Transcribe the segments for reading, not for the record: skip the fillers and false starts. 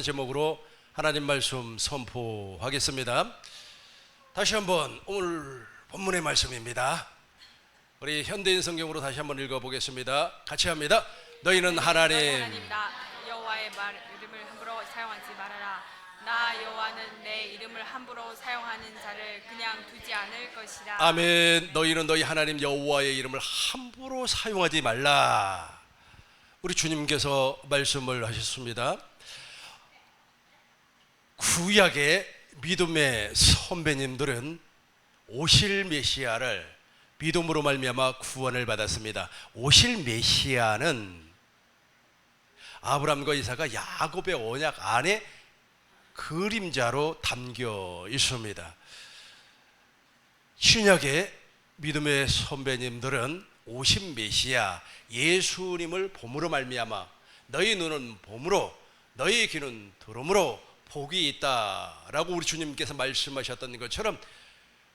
제목으로 하나님 말씀 선포하겠습니다. 다시 한번 오늘 본문의 말씀입니다. 우리 현대인 성경으로 다시 한번 읽어보겠습니다. 같이 합니다. 너희는 하나님 나 여호와의 이름을 함부로 사용하지 말아라. 나 여호와는 내 이름을 함부로 사용하는 자를 그냥 두지 않을 것이라. 아멘. 너희는 너희 하나님 여호와의 이름을 함부로 사용하지 말라. 우리 주님께서 말씀을 하셨습니다. 구약의 믿음의 선배님들은 오실 메시아를 믿음으로 말미암아 구원을 받았습니다. 오실 메시아는 아브라함과 이삭과 야곱의 언약 안에 그림자로 담겨 있습니다. 신약의 믿음의 선배님들은 오신 메시아 예수님을 봄으로 말미암아 너희 눈은 봄으로 너희 귀는 들음으로 복이 있다라고 우리 주님께서 말씀하셨던 것처럼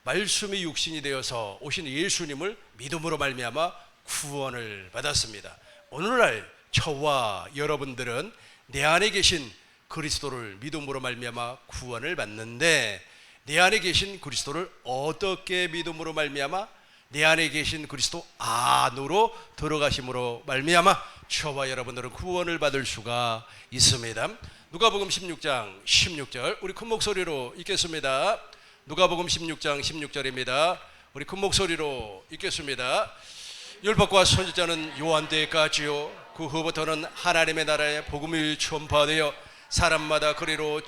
말씀이 육신이 되어서 오신 예수님을 믿음으로 말미암아 구원을 받았습니다. 오늘날 저와 여러분들은 내 안에 계신 그리스도를 믿음으로 말미암아 구원을 받는데, 내 안에 계신 그리스도를 어떻게 믿음으로 말미암아 내 안에 계신 그리스도 안으로 들어가심으로 말미암아 저와 여러분들은 구원을 받을 수가 있습니다. 누가복음 16장 16절 우리 큰 목소리로 읽겠습니다. 누가복음 16장 16절입니다. 우리 큰 목소리로 읽겠습니다. 율법과 선지자는 요한 때까지요 그 후부터는 하나님의 나라의 복음이 전파되어 사람마다 그리로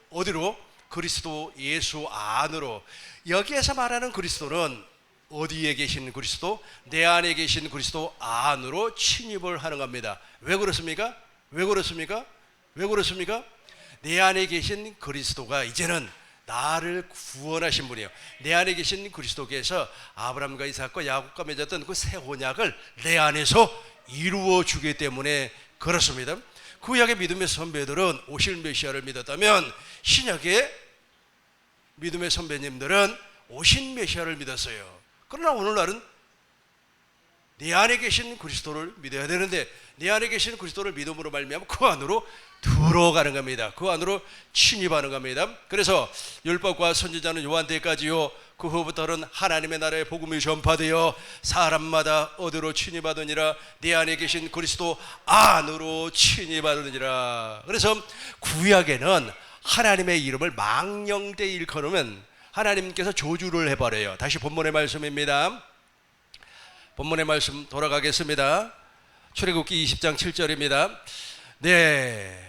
어디로? 그리스도 예수 안으로. 여기에서 말하는 그리스도는 어디에 계신 그리스도? 내 안에 계신 그리스도 안으로 침입을 하는 겁니다. 왜 그렇습니까? 내 안에 계신 그리스도가 이제는 나를 구원하신 분이에요. 내 안에 계신 그리스도께서 아브라함과 이삭과 야곱과 맺었던 그 새 언약을 내 안에서 이루어 주기 때문에 그렇습니다. 구약의 믿음의 선배들은 오실 메시아를 믿었다면 신약의 믿음의 선배님들은 오신 메시아를 믿었어요. 그러나 오늘날은 내 안에 계신 그리스도를 믿어야 되는데, 내 안에 계신 그리스도를 믿음으로 말미암아 그 안으로 들어가는 겁니다. 그 안으로 침입하는 겁니다. 그래서 율법과 선지자는 요한 때까지요 그 후부터는 하나님의 나라의 복음이 전파되어 사람마다 어디로 침입하느니라? 내 안에 계신 그리스도 안으로 침입하느니라. 그래서 구약에는 하나님의 이름을 망령되이 일컬으면 하나님께서 저주를 해버려요. 다시 본문의 말씀입니다. 본문의 말씀 돌아가겠습니다. 출애굽기 20장 7절입니다. 네,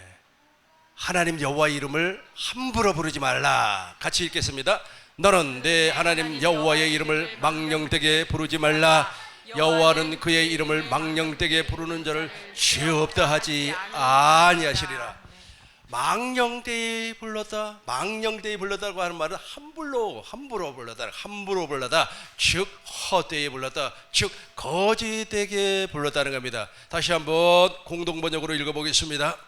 하나님 여호와 이름을 함부로 부르지 말라. 같이 읽겠습니다. 너는 내 하나님 여호와의 이름을 망령되게 부르지 말라. 여호와는 그의 이름을 망령되게 부르는 자를 죄 없다 하지 아니하시리라. 망령되이 불렀다고 하는 말은 함부로 불렀다, 즉 헛되이 불렀다, 즉 거짓되게 불렀다는 겁니다. 다시 한번 공동번역으로 읽어보겠습니다.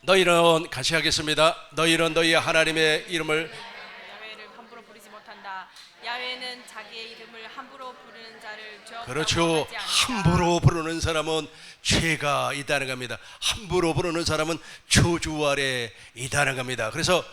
너희는 같이 하겠습니다. 너희는 너희 하나님의 이름을 야훼를 함부로 부르지 못한다. 야훼는 자기의 이름을 함부로 부르는 자를 죄 없다고 그렇죠. 하지 않는다. 함부로 부르는 사람은 죄가 있다는 겁니다. 함부로 부르는 사람은 저주 아래 있다는 겁니다. 그래서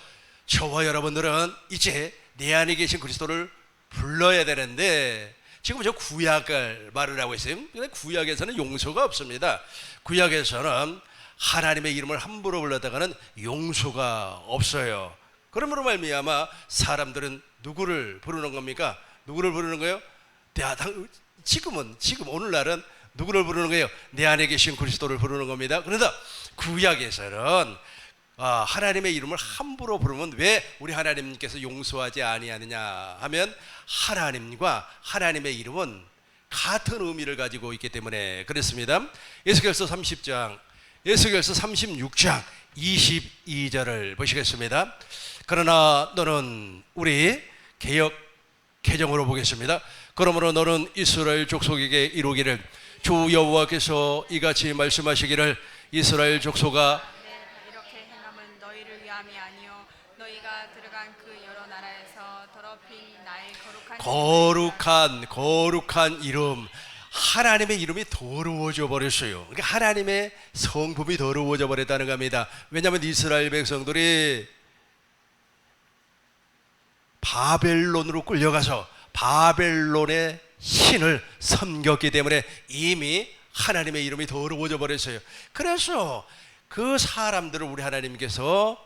저와 여러분들은 이제 내 안에 계신 그리스도를 불러야 되는데, 지금 저 구약을 말을 하고 있어요. 근데 구약에서는 용서가 없습니다. 구약에서는 하나님의 이름을 함부로 불렀다가는 용서가 없어요. 그러므로 말미암아 사람들은 누구를 부르는 겁니까? 누구를 부르는 거예요? 지금 오늘날은 누구를 부르는 거예요? 내 안에 계신 그리스도를 부르는 겁니다. 그러나 구약에서는 하나님의 이름을 함부로 부르면 왜 우리 하나님께서 용서하지 아니하느냐 하면, 하나님과 하나님의 이름은 같은 의미를 가지고 있기 때문에 그렇습니다. 에스겔서 36장 22절을 보시겠습니다. 그러나 너는, 우리 개역 개정으로 보겠습니다. 그러므로 너는 이스라엘 족속에게 이루기를, 주 여호와께서 이같이 말씀하시기를, 이스라엘 족속아 이렇게 행함은 너희를 위함이 아니요 너희가 들어간 그 여러 나라에서 더럽힌 나의 거룩한 거룩한 이름, 하나님의 이름이 더러워져 버렸어요. 그러니까 하나님의 성품이 더러워져 버렸다는 겁니다. 왜냐하면 이스라엘 백성들이 바벨론으로 끌려가서 바벨론의 신을 섬겼기 때문에 이미 하나님의 이름이 더러워져 버렸어요. 그래서 그 사람들을 우리 하나님께서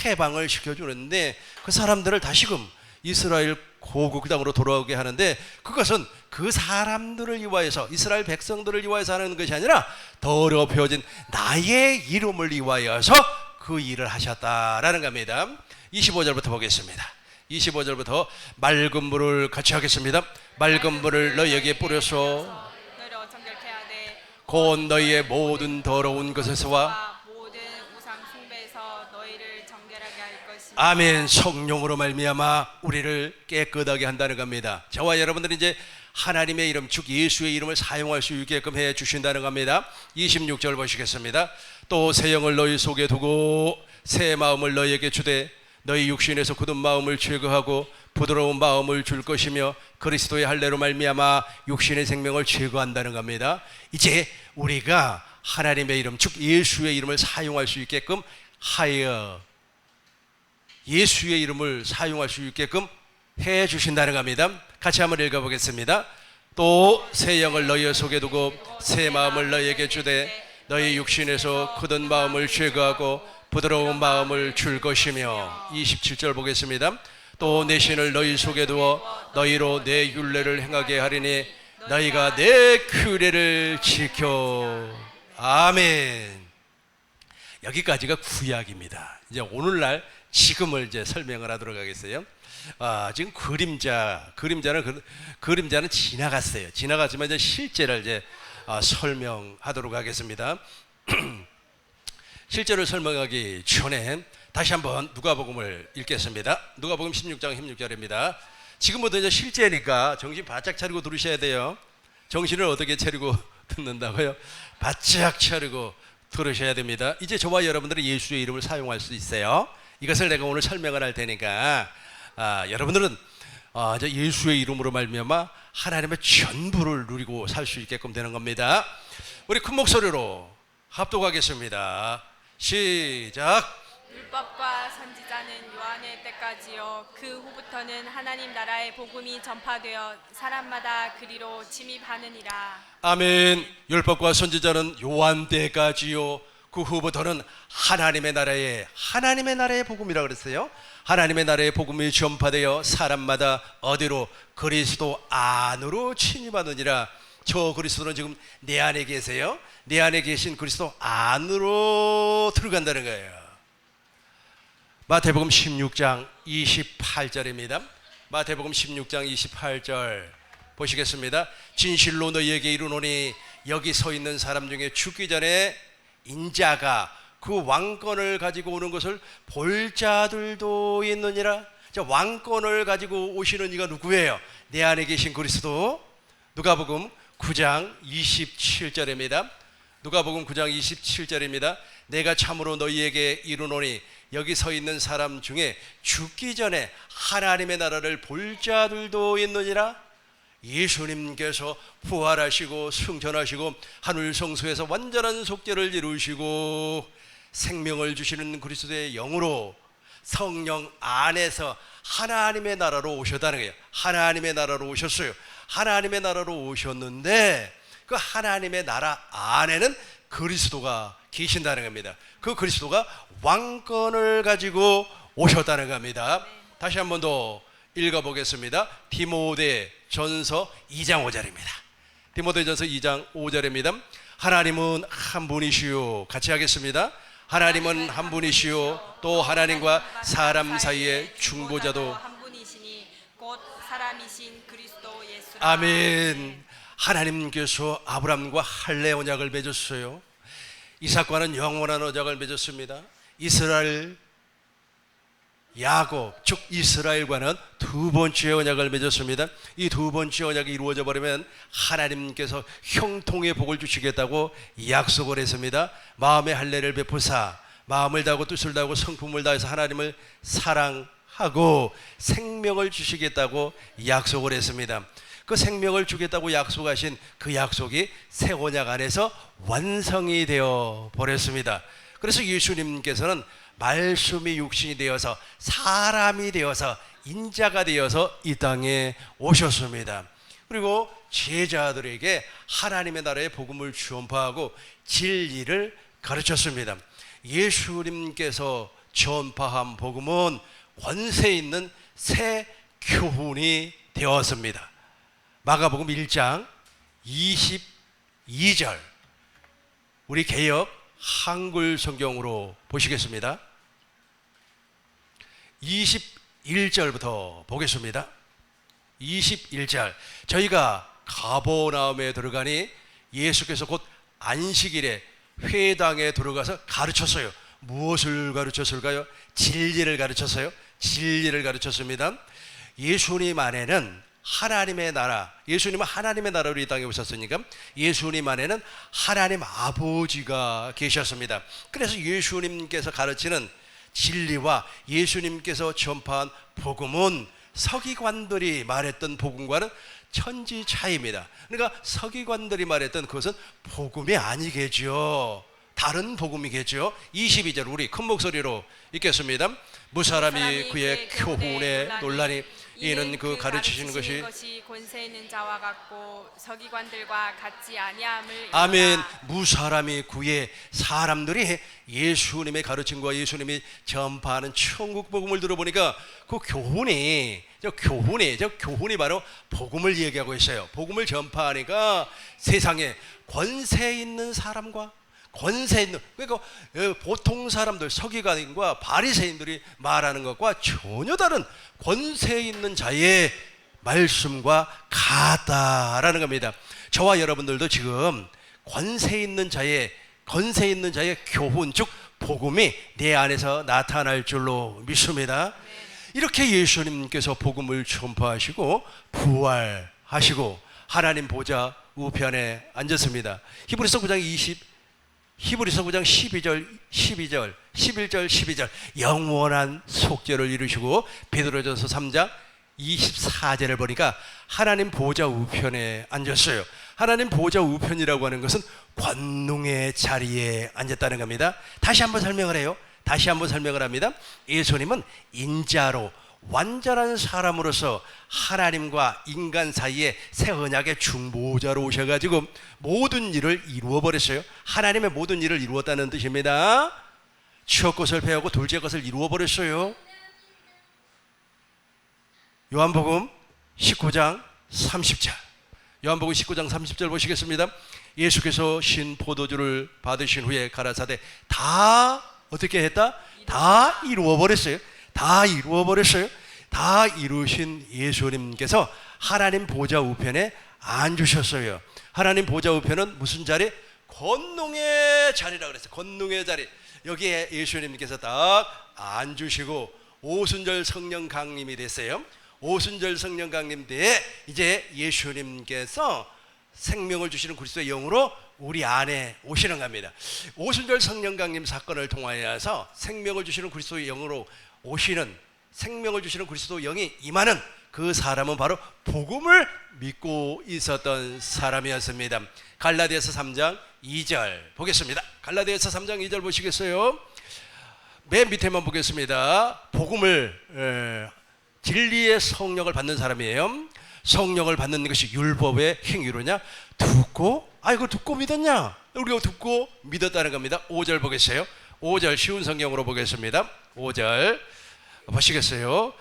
해방을 시켜주는데 그 사람들을 다시금 이스라엘 고국 땅으로 돌아오게 하는데 그것은 그 사람들을 위하여서 이스라엘 백성들을 위하여서 하는 것이 아니라 더럽혀진 나의 이름을 위하여서 그 일을 하셨다라는 겁니다. 25절부터 보겠습니다. 25절부터 맑은 물을 같이 하겠습니다. 맑은 물을 너희에게 뿌려서 너희를 정결케 하되 곧 너희의 모든 더러운 것에서와 모든 우상 숭배에서 너희를 정결하게 할 것이니 아멘. 성령으로 말미암아 우리를 깨끗하게 한다는 겁니다. 저와 여러분들이 이제 하나님의 이름 즉 예수의 이름을 사용할 수 있게끔 해 주신다는 겁니다. 26절 보시겠습니다. 또 새 영을 너희 속에 두고 새 마음을 너희에게 주되 너희 육신에서 굳은 마음을 제거하고 부드러운 마음을 줄 것이며 그리스도의 할례로 말미암아 육신의 생명을 제거한다는 겁니다. 이제 우리가 하나님의 이름 즉 예수의 이름을 사용할 수 있게끔 하여 예수의 이름을 사용할 수 있게끔 해 주신다는 겁니다. 같이 한번 읽어보겠습니다. 또 새 영을 너희 속에 두고 새 마음을 너희에게 주되 너희 육신에서 굳은 마음을 제거하고 부드러운 마음을 줄 것이며 27절 보겠습니다. 또 내 신을 너희 속에 두어 너희로 내 율례를 행하게 하리니 너희가 내 규례를 지켜. 아멘. 여기까지가 구약입니다. 이제 오늘날 지금을 이제 설명을 하도록 하겠어요. 지금 그림자는 지나갔어요. 지나갔지만 이제 실제를 이제 설명하도록 하겠습니다. 실제로 설명하기 전에 다시 한번 누가복음을 읽겠습니다. 누가복음 16장 16절입니다. 지금부터 이제 실제니까 정신 바짝 차리고 들으셔야 돼요. 정신을 어떻게 차리고 듣는다고요? 바짝 차리고 들으셔야 됩니다. 이제 저와 여러분들은 예수의 이름을 사용할 수 있어요. 이것을 내가 오늘 설명을 할 테니까 여러분들은 이제 예수의 이름으로 말미암아 하나님의 전부를 누리고 살 수 있게끔 되는 겁니다. 우리 큰 목소리로 합독하겠습니다. 시작. 율법과 선지자는 요한의 때까지요 그 후부터는 하나님 나라의 복음이 전파되어 사람마다 그리로 침입하느니라. 아멘. 율법과 선지자는 요한 때까지요 그 후부터는 하나님의 나라의 복음이라 그랬어요. 하나님의 나라의 복음이 전파되어 사람마다 어디로? 그리스도 안으로 침입하느니라. 저 그리스도는 지금 내 안에 계세요. 내 안에 계신 그리스도 안으로 들어간다는 거예요. 마태복음 16장 28절입니다. 마태복음 16장 28절 보시겠습니다. 진실로 너희에게 이르노니 여기 서 있는 사람 중에 죽기 전에 인자가 그 왕권을 가지고 오는 것을 볼 자들도 있느니라. 자, 왕권을 가지고 오시는 이가 누구예요? 내 안에 계신 그리스도. 누가복음 9장 27절입니다. 누가복음 9장 27절입니다. 내가 참으로 너희에게 이르노니 여기 서 있는 사람 중에 죽기 전에 하나님의 나라를 볼 자들도 있느니라. 예수님께서 부활하시고 승천하시고 하늘 성소에서 완전한 속죄를 이루시고 생명을 주시는 그리스도의 영으로 성령 안에서 하나님의 나라로 오셨다는 거예요. 하나님의 나라로 오셨어요. 하나님의 나라로 오셨는데 그 하나님의 나라 안에는 그리스도가 계신다는 겁니다. 그 그리스도가 왕권을 가지고 오셨다는 겁니다. 다시 한 번 더 읽어보겠습니다. 디모데전서 2장 5절입니다. 디모데전서 2장 5절입니다. 하나님은 한 분이시요. 같이 하겠습니다. 하나님은 한 분이시요 또 하나님과 사람 사이의 중보자도 한 분이시니 곧 사람이신 그리스도 예수라. 아멘. 하나님께서 아브라함과 할례 언약을 맺었어요. 이삭과는 영원한 언약을 맺었습니다. 이스라엘 야곱 즉 이스라엘과는 두 번째 언약을 맺었습니다. 이 두 번째 언약이 이루어져 버리면 하나님께서 형통의 복을 주시겠다고 약속을 했습니다. 마음의 할례를 베푸사 마음을 다하고 뜻을 다하고 성품을 다해서 하나님을 사랑하고 생명을 주시겠다고 약속을 했습니다. 그 생명을 주겠다고 약속하신 그 약속이 새 언약 안에서 완성이 되어 버렸습니다. 그래서 예수님께서는 말씀이 육신이 되어서 사람이 되어서 인자가 되어서 이 땅에 오셨습니다. 그리고 제자들에게 하나님의 나라의 복음을 전파하고 진리를 가르쳤습니다. 예수님께서 전파한 복음은 권세 있는 새 교훈이 되었습니다. 마가복음 1장 22절 우리 개역 한글 성경으로 보시겠습니다. 21절부터 보겠습니다. 21절 저희가 가버나움에 들어가니 예수께서 곧 안식일에 회당에 들어가서 가르쳤어요. 무엇을 가르쳤을까요? 진리를 가르쳤어요. 진리를 가르쳤습니다. 예수님 안에는 하나님의 나라, 예수님은 하나님의 나라로 이 땅에 오셨으니까 예수님 안에는 하나님 아버지가 계셨습니다. 그래서 예수님께서 가르치는 진리와 예수님께서 전파한 복음은 서기관들이 말했던 복음과는 천지 차이입니다. 그러니까 서기관들이 말했던 그것은 복음이 아니겠죠. 다른 복음이겠죠. 22절 우리 큰 목소리로 읽겠습니다. 무사람이 그의 교훈에 논란이 이는 그 가르치시는 것이 권세 있는 자와 같고 서기관들과 같지 아니함을 아멘. 무사람이 구의 사람들이 예수님의 가르침과 예수님이 전파하는 천국 복음을 들어보니까 그 교훈이 바로 복음을 얘기하고 있어요. 복음을 전파하니까 세상에 권세 있는 사람과 권세 있는, 그러니까 보통 사람들 서기관과 바리새인들이 말하는 것과 전혀 다른 권세 있는 자의 말씀과 같다라는 겁니다. 저와 여러분들도 지금 권세 있는 자의 교훈 즉 복음이 내 안에서 나타날 줄로 믿습니다. 이렇게 예수님께서 복음을 전파하시고 부활하시고 하나님 보좌 우편에 앉았습니다. 히브리서 9장 12절, 11절, 12절 영원한 속죄를 이루시고 베드로전서 3장 24절을 보니까 하나님 보좌 우편에 앉았어요. 하나님 보좌 우편이라고 하는 것은 권능의 자리에 앉았다는 겁니다. 다시 한번 설명을 합니다. 예수님은 인자로 완전한 사람으로서 하나님과 인간 사이에 새 언약의 중보자로 오셔가지고 모든 일을 이루어 버렸어요. 하나님의 모든 일을 이루었다는 뜻입니다. 첫 것을 배우고 둘째 것을 이루어 버렸어요. 요한복음 19장 30절 요한복음 19장 30절 보시겠습니다. 예수께서 신 포도주를 받으신 후에 가라사대 다 어떻게 했다? 다 이루어 버렸어요. 다 이루신 예수님께서 하나님 보좌 우편에 앉으셨어요. 하나님 보좌 우편은 무슨 자리? 권능의 자리라고 그랬어요. 권능의 자리. 여기에 예수님께서 딱 앉으시고 오순절 성령 강림이 됐어요. 오순절 성령 강림 때에 이제 예수님께서 생명을 주시는 그리스도의 영으로 우리 안에 오시는 겁니다. 오순절 성령 강림 사건을 통하여서 생명을 주시는 그리스도의 영으로 오시는 생명을 주시는 그리스도 영이 임하는 그 사람은 바로 복음을 믿고 있었던 사람이었습니다. 갈라디아서 3장 2절 보겠습니다. 갈라디아서 3장 2절 보시겠어요? 맨 밑에만 보겠습니다. 복음을 진리의 성령을 받는 사람이에요. 성령을 받는 것이 율법의 행위로냐? 듣고 이거 듣고 믿었냐? 우리가 듣고 믿었다는 겁니다. 5절 보겠어요. 5절 쉬운 성경으로 보겠습니다. 5절 보시겠어요?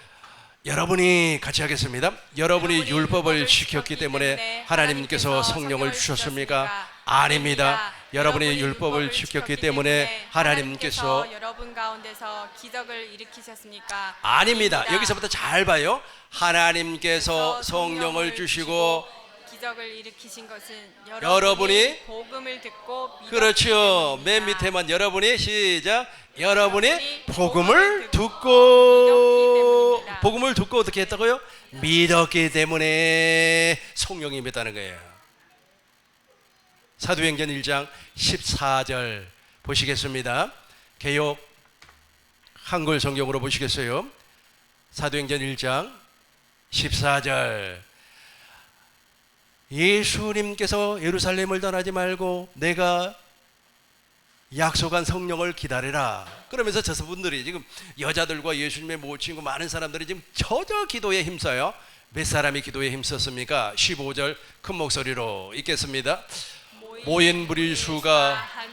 여러분이 같이 하겠습니다. 여러분이 율법을 지켰기 때문에 하나님께서 성령을 주셨습니까? 아닙니다. 여러분이 율법을 지켰기 때문에 하나님께서 여러분 가운데서 기적을 일으키셨습니까? 아닙니다. 여기서부터 잘 봐요. 하나님께서 성령을 주시고 기적을 일으키신 것은 여러분이 복음을 듣고 믿었기 그렇죠. 때문입니다. 맨 밑에만 여러분이 시작. 여러분이 복음을 듣고 어떻게 했다고요? 믿었기 때문에 성령이 임했다는 거예요. 사도행전 1장 14절 보시겠습니다. 개역 한글 성경으로 보시겠어요? 사도행전 1장 14절 예수님께서 예루살렘을 떠나지 말고 내가 약속한 성령을 기다리라. 그러면서 저분들이 지금 여자들과 예수님의 모친구 많은 사람들이 지금 저저 기도에 힘써요. 몇 사람이 기도에 힘썼습니까? 15절 큰 목소리로 읽겠습니다. 모인 무리 수가 한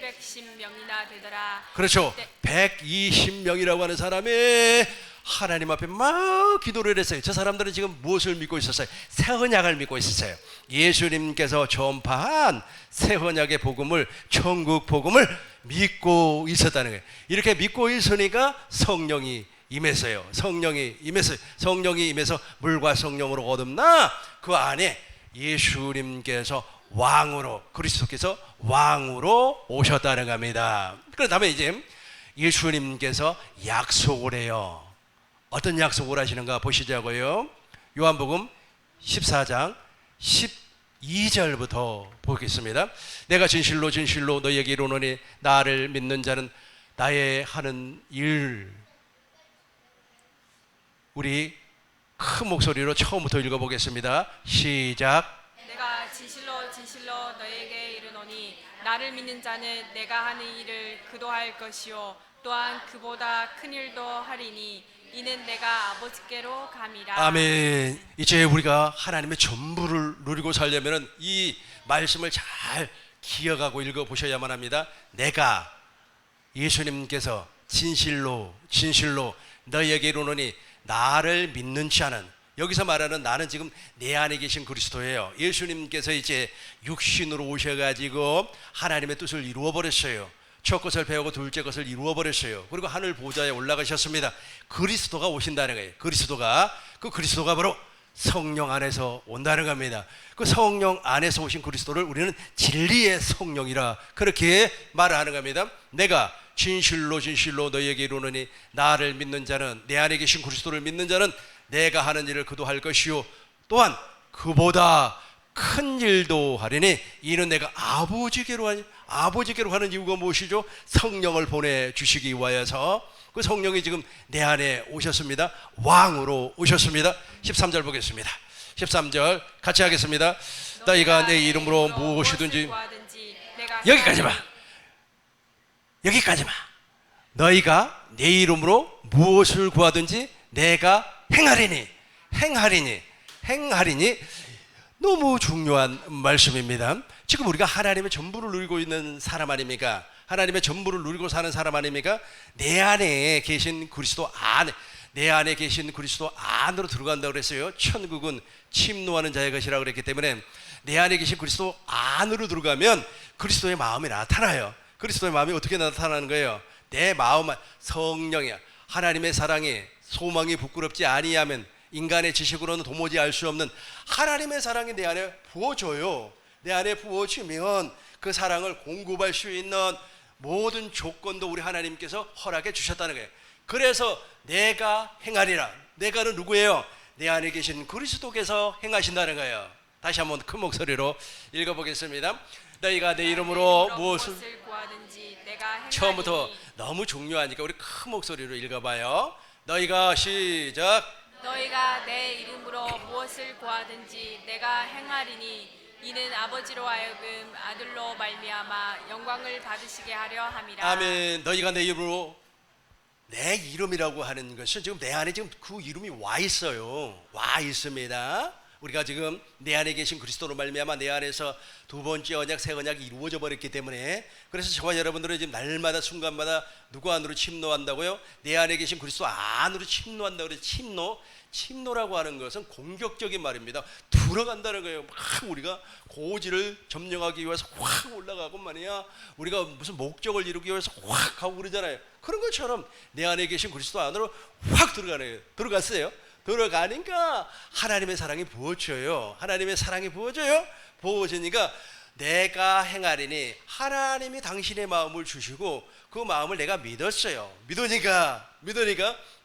110명이나 되더라. 그렇죠. 120명이라고 하는 사람이 하나님 앞에 막 기도를 했어요. 저 사람들은 지금 무엇을 믿고 있었어요? 새 언약을 믿고 있었어요. 예수님께서 전파한 새 언약의 복음을, 천국 복음을 믿고 있었다는 거예요. 이렇게 믿고 있으니까 성령이 임했어요. 성령이 임했어요. 성령이 임해서 물과 성령으로 거듭나 그 안에 예수님께서 왕으로, 그리스도께서 왕으로 오셨다는 겁니다. 그 다음에 이제 예수님께서 약속을 해요. 어떤 약속을 하시는가 보시자고요. 요한복음 14장 12절부터 보겠습니다. 내가 진실로 진실로 너희에게 이르노니 나를 믿는 자는 나의 하는 일. 우리 큰 목소리로 처음부터 읽어보겠습니다. 시작. 내가 진실로 진실로 너에게 이르노니 나를 믿는 자는 내가 하는 일을 그도 할 것이요 또한 그보다 큰 일도 하리니 이는 내가 아버지께로 감이라. 아멘. 이제 우리가 하나님의 전부를 누리고 살려면 이 말씀을 잘 기억하고 읽어보셔야만 합니다. 내가, 예수님께서 진실로 진실로 너희에게 이르노니 나를 믿는 자는, 여기서 말하는 나는 지금 내 안에 계신 그리스도예요. 예수님께서 이제 육신으로 오셔가지고 하나님의 뜻을 이루어버렸어요. 첫 것을 배우고 둘째 것을 이루어버렸어요. 그리고 하늘 보좌에 올라가셨습니다. 그리스도가 오신다는 거예요. 그 그리스도가 바로 성령 안에서 온다는 겁니다. 그 성령 안에서 오신 그리스도를 우리는 진리의 성령이라 그렇게 말을 하는 겁니다. 내가 진실로 진실로 너희에게 이르노니 나를 믿는 자는, 내 안에 계신 그리스도를 믿는 자는 내가 하는 일을 그도 할 것이요 또한 그보다 큰 일도 하리니 이는 내가 아버지께로 하는 이유가 무엇이죠? 성령을 보내주시기 위하여서 그 성령이 지금 내 안에 오셨습니다. 왕으로 오셨습니다. 13절 보겠습니다. 13절 같이 하겠습니다. 너희가 내 이름으로 무엇이든지, 여기까지만 너희가 내 이름으로 무엇을 구하든지 내가 행하리니 너무 중요한 말씀입니다. 지금 우리가 하나님의 전부를 누리고 있는 사람 아닙니까? 하나님의 전부를 누리고 사는 사람 아닙니까? 내 안에 계신 그리스도 안으로 들어간다고 그랬어요. 천국은 침노하는 자의 것이라고 그랬기 때문에 내 안에 계신 그리스도 안으로 들어가면 그리스도의 마음이 나타나요. 그리스도의 마음이 어떻게 나타나는 거예요? 내 마음은 성령이야. 하나님의 사랑이 소망이 부끄럽지 아니하면 인간의 지식으로는 도무지 알 수 없는 하나님의 사랑이 내 안에 부어져요. 내 안에 부어지면 그 사랑을 공급할 수 있는 모든 조건도 우리 하나님께서 허락해 주셨다는 거예요. 그래서 내가 행하리라. 내가는 누구예요? 내 안에 계신 그리스도께서 행하신다는 거예요. 다시 한번 큰 목소리로 읽어보겠습니다. 너희가 내 이름으로 무엇을 구하든지 내가 행하리니. 처음부터 너무 중요하니까 우리 큰 목소리로 읽어봐요. 너희가 시작. 너희가 내 이름으로 무엇을 구하든지 내가 행하리니 이는 아버지로 하여금 아들로 말미암아 영광을 받으시게 하려 함이라. 아멘. 너희가 내 이름으로, 내 이름이라고 하는 것은 지금 내 안에 지금 그 이름이 와 있어요. 와 있습니다. 우리가 지금 내 안에 계신 그리스도로 말미암아 내 안에서 두 번째 언약, 새 언약이 이루어져 버렸기 때문에, 그래서 저와 여러분들은 지금 날마다 순간마다 누구 안으로 침노한다고요? 내 안에 계신 그리스도 안으로 침노한다고 그래서 침노라고 하는 것은 공격적인 말입니다. 들어간다는 거예요. 막 우리가 고지를 점령하기 위해서 확 올라가고 말이야. 우리가 무슨 목적을 이루기 위해서 확 하고 그러잖아요. 그런 것처럼 내 안에 계신 그리스도 안으로 확 들어가네요. 들어갔어요. 들어가니까 하나님의 사랑이 부어져요. 하나님의 사랑이 부어지니까 내가 행하리니, 하나님이 당신의 마음을 주시고 그 마음을 내가 믿었어요. 믿으니까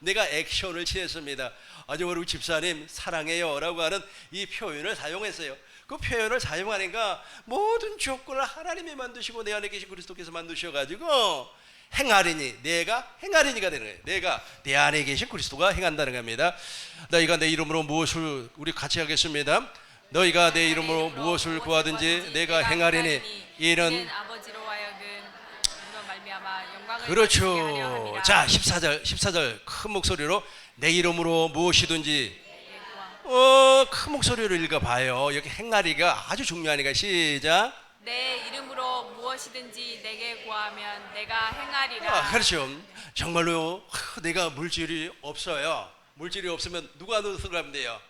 내가 액션을 취했습니다. 아주 우리 집사님 사랑해요 라고 하는 이 표현을 사용했어요. 그 표현을 사용하니까 모든 조건을 하나님이 만드시고 내 안에 계신 그리스도께서 만드셔가지고 행하리니, 내가 행하리니가 되는 거예요. 내가 내 안에 계신 그리스도가 행한다는 겁니다. 너희가 내 이름으로 무엇을, 우리 같이 하겠습니다. 너희가 내 이름으로 무엇을 구하든지 내가 행하리니 이는 아버지로 하여금 이로 말미암아 영광을 그렇죠. 받으시게 하려 함이라. 자 14절 큰 목소리로 내 이름으로 무엇이든지 내게 구하. 큰 목소리로 읽어봐요. 여기 행하리가 아주 중요하니까 시작. 내 이름으로 무엇이든지 내게 구하면 내가 행하리라. 그렇죠. 정말로 내가 물질이 없어요. 물질이 없으면 누가 안으로 들어가면 돼요?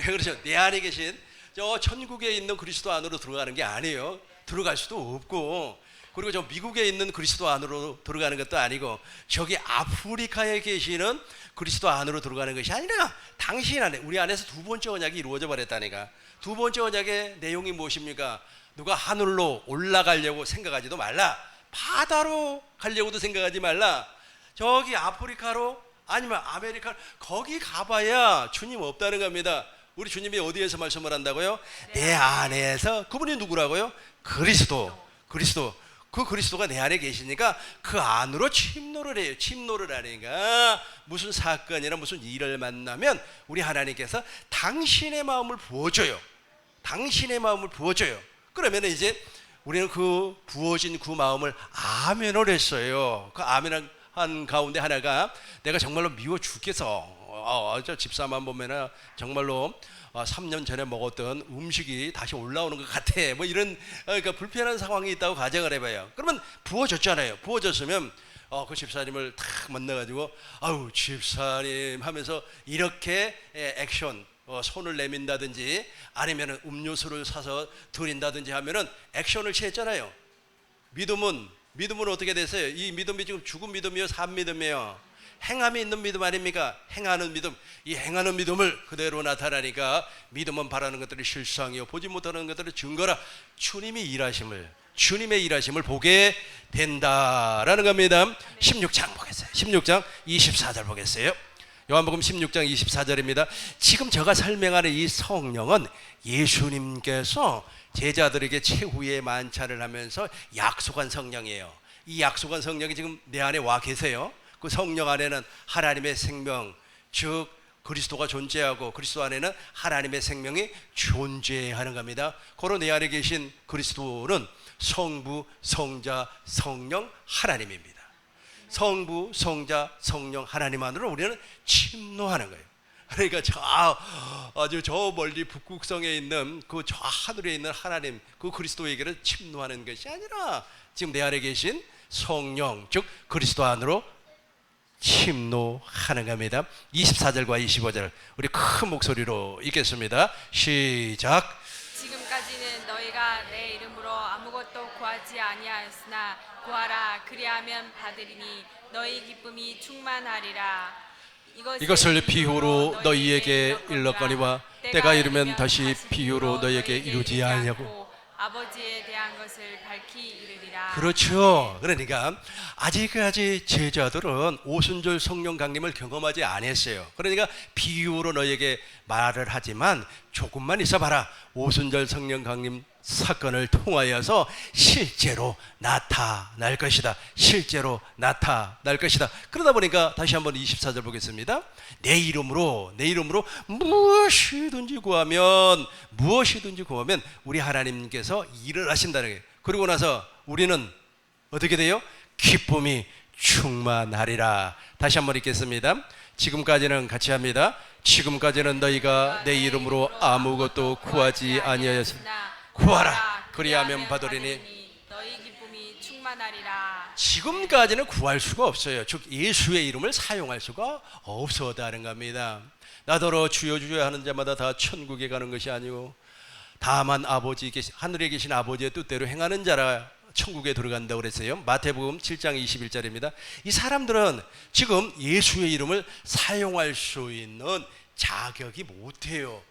그렇죠. 내 안에 계신 저 천국에 있는 그리스도 안으로 들어가는 게 아니에요. 들어갈 수도 없고, 그리고 저 미국에 있는 그리스도 안으로 들어가는 것도 아니고, 저기 아프리카에 계시는 그리스도 안으로 들어가는 것이 아니라 당신 안에, 우리 안에서 두 번째 언약이 이루어져 버렸다니까. 두 번째 언약의 내용이 무엇입니까? 누가 하늘로 올라가려고 생각하지도 말라. 바다로 가려고도 생각하지 말라. 저기 아프리카로 아니면 아메리카 거기 가봐야 주님 없다는 겁니다. 우리 주님이 어디에서 말씀을 한다고요? 내 안에서. 그분이 누구라고요? 그리스도. 그 그리스도가 내 안에 계시니까 그 안으로 침노를 해요. 침노를 하니까 무슨 사건이나 무슨 일을 만나면 우리 하나님께서 당신의 마음을 부어줘요. 당신의 마음을 부어줘요. 그러면 이제 우리는 그 부어진 그 마음을 아멘을 했어요. 그 아멘한 가운데 하나가 내가 정말로 미워 죽겠어. 저 집사만 보면 정말로 3년 전에 먹었던 음식이 다시 올라오는 것 같아. 뭐 이런 그러니까 불편한 상황이 있다고 가정을 해봐요. 그러면 부어졌잖아요. 부어졌으면 그 집사님을 탁 만나가지고 아우 집사님 하면서 이렇게 액션 손을 내민다든지 아니면 음료수를 사서 드린다든지 하면은 액션을 취했잖아요. 믿음은 어떻게 됐어요? 이 믿음이 지금 죽은 믿음이요, 산 믿음이에요? 행함이 있는 믿음 아닙니까? 행하는 믿음. 이 행하는 믿음을 그대로 나타나니까 믿음은 바라는 것들이 실상이요 보지 못하는 것들이 증거라. 주님의 일하심을 보게 된다라는 겁니다. 16장 보겠어요. 16장 24절 보겠어요. 요한복음 16장 24절입니다. 지금 제가 설명하는 이 성령은 예수님께서 제자들에게 최후의 만찬을 하면서 약속한 성령이에요. 이 약속한 성령이 지금 내 안에 와 계세요. 그 성령 안에는 하나님의 생명, 즉 그리스도가 존재하고 그리스도 안에는 하나님의 생명이 존재하는 겁니다. 고로 내 안에 계신 그리스도는 성부, 성자, 성령 하나님입니다. 성부, 성자, 성령 하나님 안으로 우리는 침노하는 거예요. 그러니까 아주 저 멀리 북극성에 있는 그 저 하늘에 있는 하나님, 그 그리스도에게는 침노하는 것이 아니라 지금 내 안에 계신 성령, 즉 그리스도 안으로 침노하는 겁니다. 24절과 25절 우리 큰 목소리로 읽겠습니다. 시작. 지금까지는 너희가 내 이름으로 아무것도 구하지 아니하였으나 구하라 그리하면 받으리니 너희 기쁨이 충만하리라. 이것을 비유로 너희에게 일렀거니와 때가 이르면 다시 비유로 너희에게 이루지 아니하고. 아버지에 대한 것을 밝히 이르리라. 그렇죠. 그러니까 아직까지 제자들은 오순절 성령 강림을 경험하지 않았어요. 그러니까 비유로 너에게 말을 하지만 조금만 있어봐라. 오순절 성령 강림 사건을 통하여서 실제로 나타날 것이다. 실제로 나타날 것이다. 그러다 보니까 다시 한번 24절 보겠습니다. 내 이름으로 무엇이든지 구하면 우리 하나님께서 일을 하신다는 거예요. 그리고 나서 우리는 어떻게 돼요? 기쁨이 충만하리라. 다시 한번 읽겠습니다. 지금까지는 같이 합니다. 지금까지는 너희가 내 이름으로 아무것도 구하지 아니하였으나 구하라 그리하면 받으리니 너희 기쁨이 충만하리라. 지금까지는 구할 수가 없어요. 즉 예수의 이름을 사용할 수가 없었다는 겁니다. 나더러 주여 주여 하는 자마다 다 천국에 가는 것이 아니고 다만 하늘에 계신 아버지의 뜻대로 행하는 자라 천국에 들어간다고 그랬어요. 마태복음 7장 21절입니다. 이 사람들은 지금 예수의 이름을 사용할 수 있는 자격이 못해요.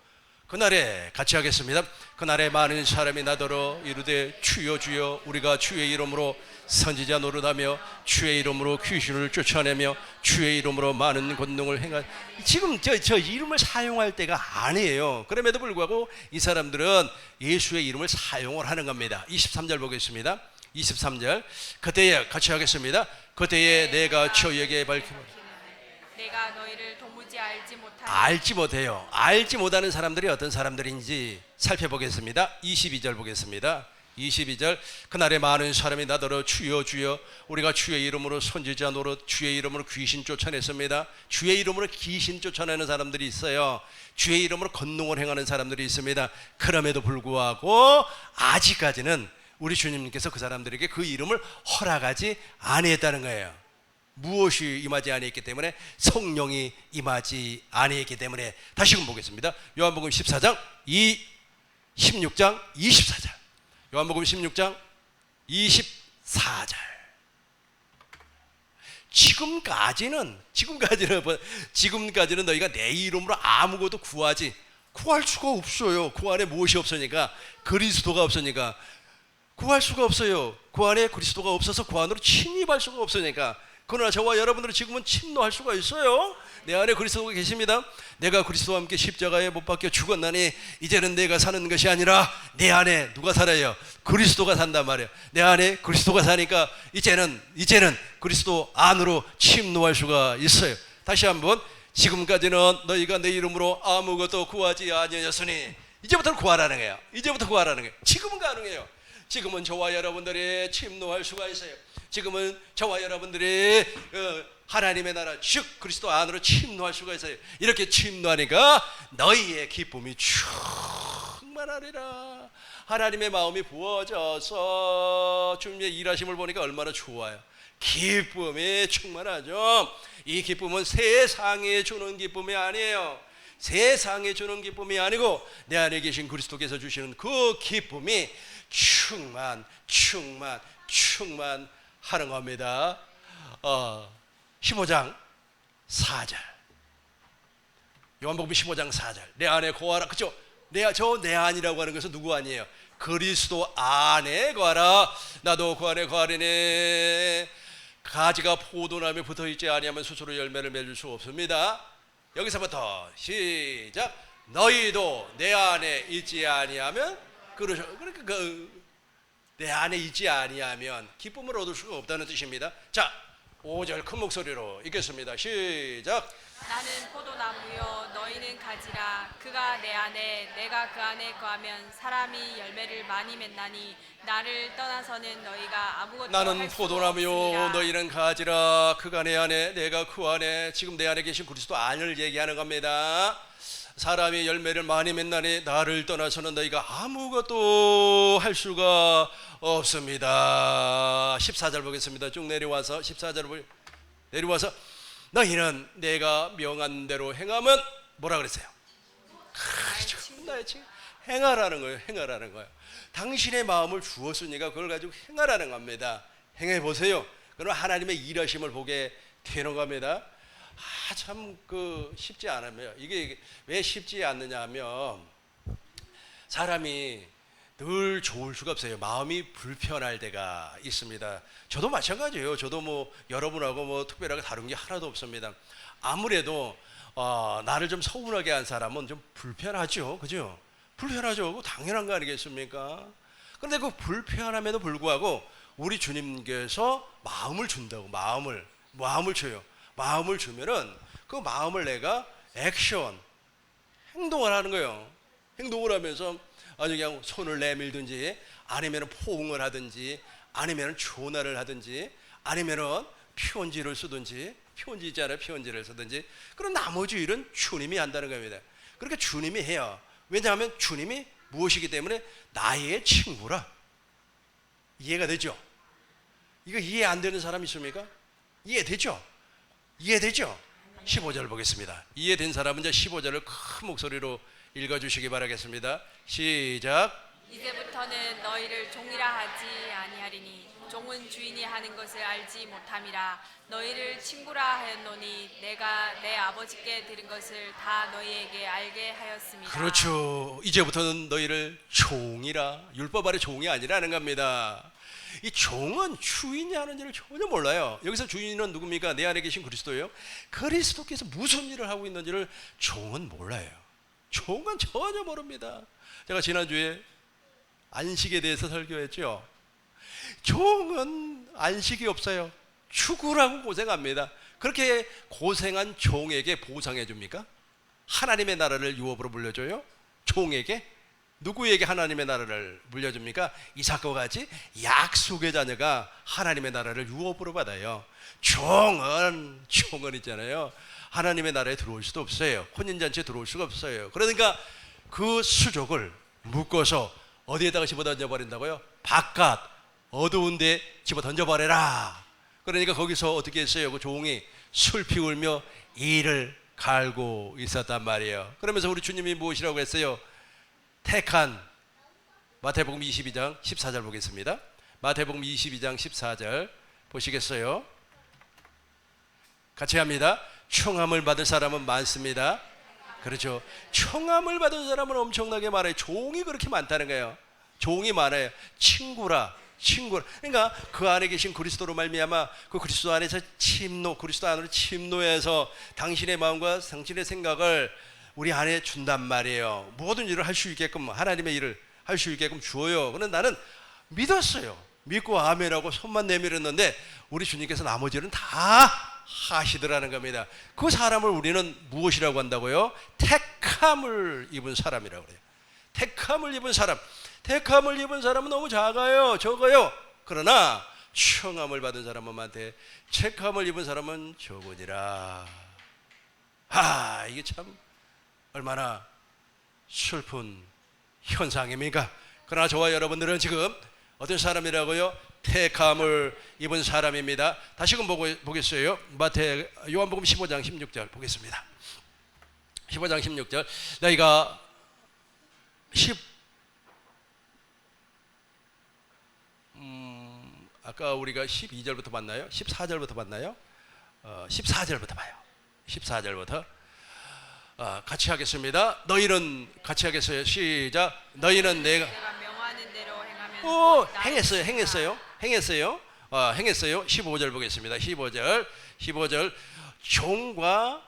그날에 같이 하겠습니다. 그날에 많은 사람이 나더러 이르되 주여 주여 우리가 주의 이름으로 선지자 노릇하며 주의 이름으로 귀신을 쫓아내며 주의 이름으로 많은 권능을 행한. 지금 저 이름을 사용할 때가 아니에요. 그럼에도 불구하고 이 사람들은 예수의 이름을 사용을 하는 겁니다. 23절 보겠습니다. 23절 그때에 같이 하겠습니다. 그때에 내가 저희에게 밝히며 내가 너희를 도무지 알지 못하니 알지 못해요. 알지 못하는 사람들이 어떤 사람들인지 살펴보겠습니다. 22절 보겠습니다. 22절 그날에 많은 사람이 나더러 주여 주여 우리가 주의 이름으로 선지자 노릇 주의 이름으로 귀신 쫓아냈습니다. 주의 이름으로 귀신 쫓아내는 사람들이 있어요. 주의 이름으로 권능을 행하는 사람들이 있습니다. 그럼에도 불구하고 아직까지는 우리 주님께서 그 사람들에게 그 이름을 허락하지 아니했다는 거예요. 무엇이 임하지 아니했기 때문에? 성령이 임하지 아니했기 때문에. 다시금 보겠습니다. 요한복음 14장 16장 24절. 요한복음 16장 24절. 지금까지는 너희가 내 이름으로 아무것도 구할 수가 없어요. 그 안에 무엇이 없으니까? 그리스도가 없으니까 구할 수가 없어요. 그 안에 그리스도가 없어서 그 안으로 침입할 수가 없으니까. 그러나 저와 여러분들은 지금은 침노할 수가 있어요. 내 안에 그리스도가 계십니다. 내가 그리스도와 함께 십자가에 못 박혀 죽었나니 이제는 내가 사는 것이 아니라 내 안에 누가 살아요? 그리스도가 산단 말이에요. 내 안에 그리스도가 사니까 이제는 그리스도 안으로 침노할 수가 있어요. 다시 한번, 지금까지는 너희가 내 이름으로 아무것도 구하지 아니하였으니 이제부터는 구하라는 거예요. 이제부터 구하라는 거예요. 지금은 가능해요. 지금은 저와 여러분들이 침노할 수가 있어요. 지금은 저와 여러분들이 하나님의 나라 즉 그리스도 안으로 침노할 수가 있어요. 이렇게 침노하니까 너희의 기쁨이 충만하리라. 하나님의 마음이 부어져서 주님의 일하심을 보니까 얼마나 좋아요. 기쁨이 충만하죠. 이 기쁨은 세상에 주는 기쁨이 아니에요. 세상에 주는 기쁨이 아니고 내 안에 계신 그리스도께서 주시는 그 기쁨이 충만하는 겁니다. 15장 4절. 요한복음 15장 4절. 내 안에 거하라. 그죠? 내 안이라고 하는 것은 누구 아니에요? 그리스도 안에 거하라. 나도 그 안에 거하리니 가지가 포도나무에 붙어있지 아니하면 스스로 열매를 맺을 수 없습니다. 여기서부터 시작. 너희도 내 안에 있지 아니하면 그러니까 내 안에 있지 아니하면 기쁨을 얻을 수가 없다는 뜻입니다. 자, 5절 큰 목소리로 읽겠습니다. 시작. 나는 포도나무요 너희는 가지라. 그가 내 안에 내가 그 안에 거하면 사람이 열매를 많이 맺나니 나를 떠나서는 너희가 아무것도 나는 할 수 포도나무요 없으니라. 너희는 가지라. 그가 내 안에 내가 그 안에. 지금 내 안에 계신 그리스도 안을 얘기하는 겁니다. 사람이 열매를 많이 맺나니 나를 떠나서는 너희가 아무것도 할 수가 없습니다. 14절 보겠습니다. 쭉 내려와서 14절 내려와서 너희는 내가 명한 대로 행하면 뭐라 그랬어요? 나의 칭 행하라는 거예요. 행하라는 거예요. 당신의 마음을 주었으니까 그걸 가지고 행하라는 겁니다. 행해 보세요. 그럼 하나님의 일하심을 보게 되는 겁니다. 참 쉽지 않으면 이게 왜 쉽지 않느냐 하면 사람이 늘 좋을 수가 없어요. 마음이 불편할 때가 있습니다. 저도 마찬가지예요. 저도 여러분하고 특별하게 다른 게 하나도 없습니다. 아무래도 나를 좀 서운하게 한 사람은 좀 불편하죠. 그죠? 불편하죠. 그거 당연한 거 아니겠습니까? 그런데 그 불편함에도 불구하고 우리 주님께서 마음을 준다고. 마음을 줘요. 마음을 주면은 그 마음을 내가 행동을 하는 거예요. 행동을 하면서 아주 그냥 손을 내밀든지 아니면 포옹을 하든지 아니면 전화를 하든지 아니면 편지를 쓰든지 편지 있잖아요. 편지를 쓰든지 그런 나머지 일은 주님이 한다는 겁니다. 그러니까 주님이 해요. 왜냐하면 주님이 무엇이기 때문에 나의 친구라. 이해가 되죠? 이거 이해 안 되는 사람 있습니까? 이해되죠? 15절 보겠습니다. 이해된 사람은 이제 15절을 큰 목소리로 읽어주시기 바라겠습니다. 시작. 이제부터는 너희를 종이라 하지 아니하리니 종은 주인이 하는 것을 알지 못함이라. 너희를 친구라 하였노니 내가 내 아버지께 들은 것을 다 너희에게 알게 하였습니다. 그렇죠. 이제부터는 너희를 종이라. 율법 아래 종이 아니라는 겁니다. 이 종은 주인이 하는 일을 전혀 몰라요. 여기서 주인은 누굽니까? 내 안에 계신 그리스도예요. 그리스도께서 무슨 일을 하고 있는지를 종은 몰라요. 종은 전혀 모릅니다. 제가 지난주에 안식에 대해서 설교했죠. 종은 안식이 없어요. 죽으라고 고생합니다. 그렇게 고생한 종에게 보상해 줍니까? 하나님의 나라를 유업으로 물려줘요? 종에게? 누구에게 하나님의 나라를 물려줍니까? 이삭과 같이 약속의 자녀가 하나님의 나라를 유업으로 받아요. 종은 있잖아요, 하나님의 나라에 들어올 수도 없어요. 혼인잔치에 들어올 수가 없어요. 그러니까 그 수족을 묶어서 어디에다가 집어 던져버린다고요? 바깥 어두운 데 집어 던져버려라. 그러니까 거기서 어떻게 했어요? 그 종이 슬피 울며 이를 갈고 있었단 말이에요. 그러면서 우리 주님이 무엇이라고 했어요? 택한, 마태복음 22장 14절 보겠습니다. 마태복음 22장 14절 보시겠어요? 같이 합니다. 청함을 받을 사람은 많습니다. 그렇죠. 청함을 받은 사람은 엄청나게 많아요. 종이 그렇게 많다는 거예요. 종이 많아요. 친구라. 그러니까 그 안에 계신 그리스도로 말미암아 그 그리스도 안에서 그리스도 안으로 침노해서 당신의 마음과 당신의 생각을 우리 안에 준단 말이에요. 모든 일을 할 수 있게끔, 하나님의 일을 할 수 있게끔 주어요. 그런데 나는 믿었어요. 믿고 아멘하고 손만 내밀었는데 우리 주님께서 나머지는 다 하시더라는 겁니다. 그 사람을 우리는 무엇이라고 한다고요? 택함을 입은 사람이라고 그래요. 택함을 입은 사람. 택함을 입은 사람은 너무 작아요. 적어요. 그러나 청함을 받은 사람은 많대. 택함을 입은 사람은 적으니라. 이게 참 얼마나 슬픈 현상입니까? 그러나 저와 여러분들은 지금 어떤 사람이라고요? 택함을 입은 사람입니다. 다시금 보겠어요. 요한복음 15장 16절 보겠습니다. 15장 16절. 너희가 아까 우리가 12절부터 봤나요? 14절부터 봤나요? 14절부터 봐요. 14절부터 같이 하겠습니다. 너희는 같이 하겠어요. 시작. 너희는 내가 명하는 대로 행하면 행했어요. 15절 보겠습니다. 15절. 종과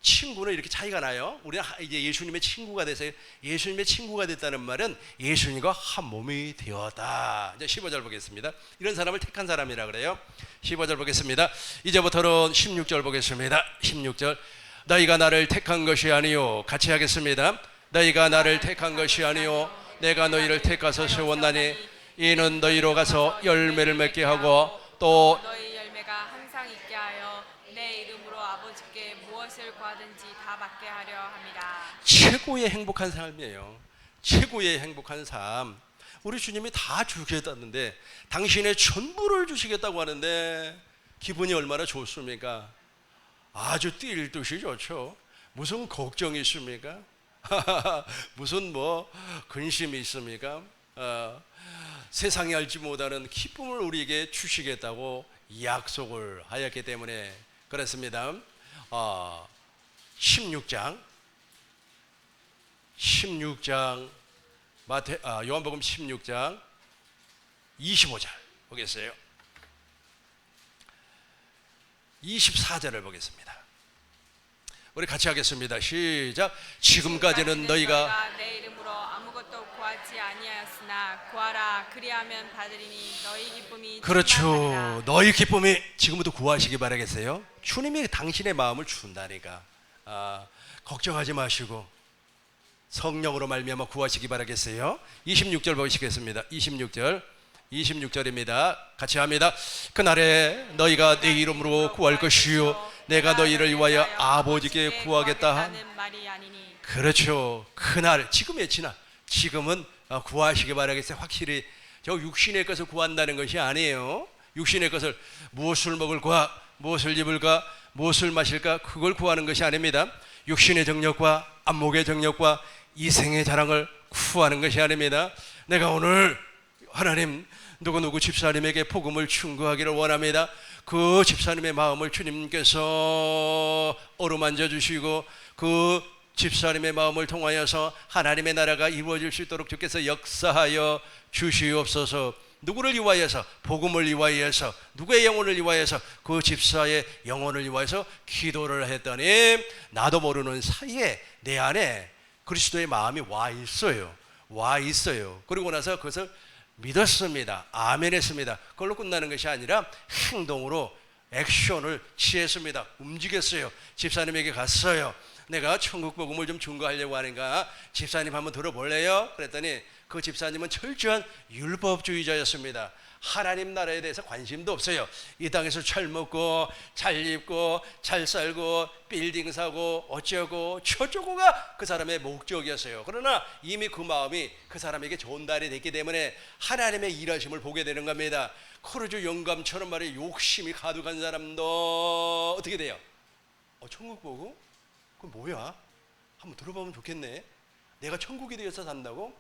친구는 이렇게 차이가 나요. 우리는 이제 예수님의 친구가 돼서요. 예수님의 친구가 됐다는 말은 예수님과 한 몸이 되었다. 이제 15절 보겠습니다. 이런 사람을 택한 사람이라 그래요. 15절 보겠습니다. 이제부터는 16절 보겠습니다. 16절. 너희가 나를 택한 것이 아니요. 같이 하겠습니다. 너희가 나를 택한 것이 아니요. 내가 너희를 택하서 세웠나니 이는 너희로 가서 열매를 맺게 하고 또 너희 열매가 항상 있게 하여 내 이름으로 아버지께 무엇을 구하든지 다 받게 하려 함이라. 최고의 행복한 삶이에요. 최고의 행복한 삶. 우리 주님이 다 주겠다는데 당신의 전부를 주시겠다고 하는데 기분이 얼마나 좋습니까? 아주 뛸 듯이 좋죠. 무슨 걱정이 있습니까? 무슨 근심이 있습니까? 세상이 알지 못하는 기쁨을 우리에게 주시겠다고 약속을 하였기 때문에 그렇습니다. 16장 요한복음 16장 25절 보겠어요. 24절을 보겠습니다. 우리 같이 하겠습니다. 시작. 지금까지는 너희가 내 이름으로 아무것도 구하지 아니하였으나 구하라 그리하면 받으리니 너희 기쁨이 그렇죠. 충만하리라. 너희 기쁨이 지금부터 구하시기 바라겠어요. 주님이 당신의 마음을 준다니까. 걱정하지 마시고 성령으로 말미암아 구하시기 바라겠어요. 26절 보시겠습니다. 26절입니다. 같이 합니다. 그날에 너희가 내 이름으로 구할 것이요 내가 너희를 위하여 아버지께 구하겠다 한. 말이 아니니. 그렇죠. 그날 지금의 지나 지금은 구하시기 바라겠어요. 확실히 저 육신의 것을 구한다는 것이 아니에요. 육신의 것을 무엇을 먹을까, 무엇을 입을까, 무엇을 마실까 그걸 구하는 것이 아닙니다. 육신의 정력과 안목의 정력과 이생의 자랑을 구하는 것이 아닙니다. 내가 오늘 하나님 누구 집사님에게 복음을 충고하기를 원합니다. 그 집사님의 마음을 주님께서 어루만져 주시고 그 집사님의 마음을 통하여서 하나님의 나라가 이루어질 수 있도록 주께서 역사하여 주시옵소서. 누구를 위하여서? 복음을 위하여서, 누구의 영혼을 위하여서? 그 집사의 영혼을 위하여서 기도를 했더니 나도 모르는 사이에 내 안에 그리스도의 마음이 와 있어요. 그리고 나서 그것을 믿었습니다. 아멘 했습니다. 그걸로 끝나는 것이 아니라 행동으로 액션을 취했습니다. 움직였어요. 집사님에게 갔어요. 내가 천국 복음을 좀 증거하려고 하는가, 집사님 한번 들어볼래요? 그랬더니 그 집사님은 철저한 율법주의자였습니다. 하나님 나라에 대해서 관심도 없어요. 이 땅에서 잘 먹고 잘 입고 잘 살고 빌딩 사고 어쩌고 저쩌고가 그 사람의 목적이었어요. 그러나 이미 그 마음이 그 사람에게 전달이 됐기 때문에 하나님의 일하심을 보게 되는 겁니다. 코르주 영감처럼 말이에요. 욕심이 가득한 사람도 어떻게 돼요? 천국 보고? 그건 뭐야? 한번 들어보면 좋겠네. 내가 천국에 대해서 산다고?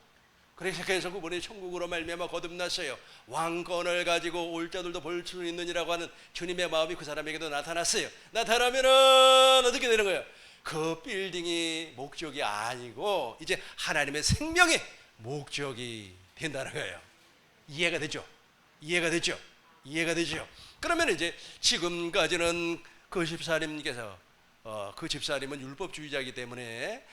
그래서 그분이 천국으로 말미암아 거듭났어요. 왕권을 가지고 올 자들도 볼 수 있느니라고 하는 주님의 마음이 그 사람에게도 나타났어요. 나타나면은 어떻게 되는 거예요? 그 빌딩이 목적이 아니고 이제 하나님의 생명의 목적이 된다는 거예요. 이해가 되죠? 이해가 되죠? 이해가 되죠? 그러면 이제 지금까지는 그 집사님께서 그 집사님은 율법주의자이기 때문에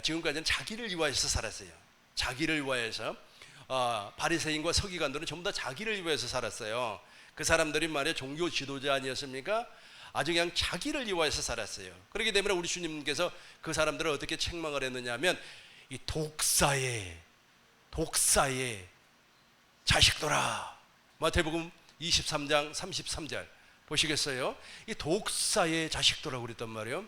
지금까지는 자기를 위하여서 살았어요. 자기를 위하여서. 바리새인과 서기관들은 전부 다 자기를 위하여서 살았어요. 그 사람들이 말이야 종교 지도자 아니었습니까? 아주 그냥 자기를 위하여서 살았어요. 그렇기 때문에 우리 주님께서 그 사람들을 어떻게 책망을 했느냐 하면 이 독사의 자식들아. 마태복음 23장 33절 보시겠어요? 이 독사의 자식들이라고 그랬단 말이에요.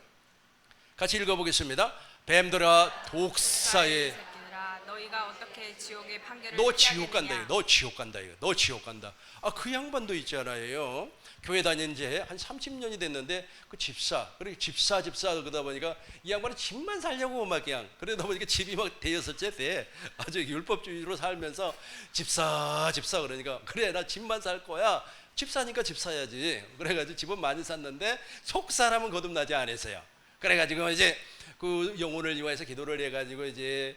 같이 읽어보겠습니다. 뱀들아 독사의 새끼들아, 너희가 어떻게 지옥의 판결을 너 지옥 간다. 피하겠느냐? 너 지옥 간다. 너 지옥 간다. 그 양반도 있잖아요. 교회 다닌 지 한 30년이 됐는데 그 집사, 그리고 집사 그러다 보니까 이 양반은 집만 살려고 막 그냥 그러다 보니까 집이 막 대여섯째 돼. 아주 율법주의로 살면서 집사 그러니까 그래 나 집만 살 거야. 집 사니까 집 사야지. 그래가지고 집은 많이 샀는데 속 사람은 거듭나지 않았어요. 그래가지고 이제 그 영혼을 위해서 기도를 해가지고 이제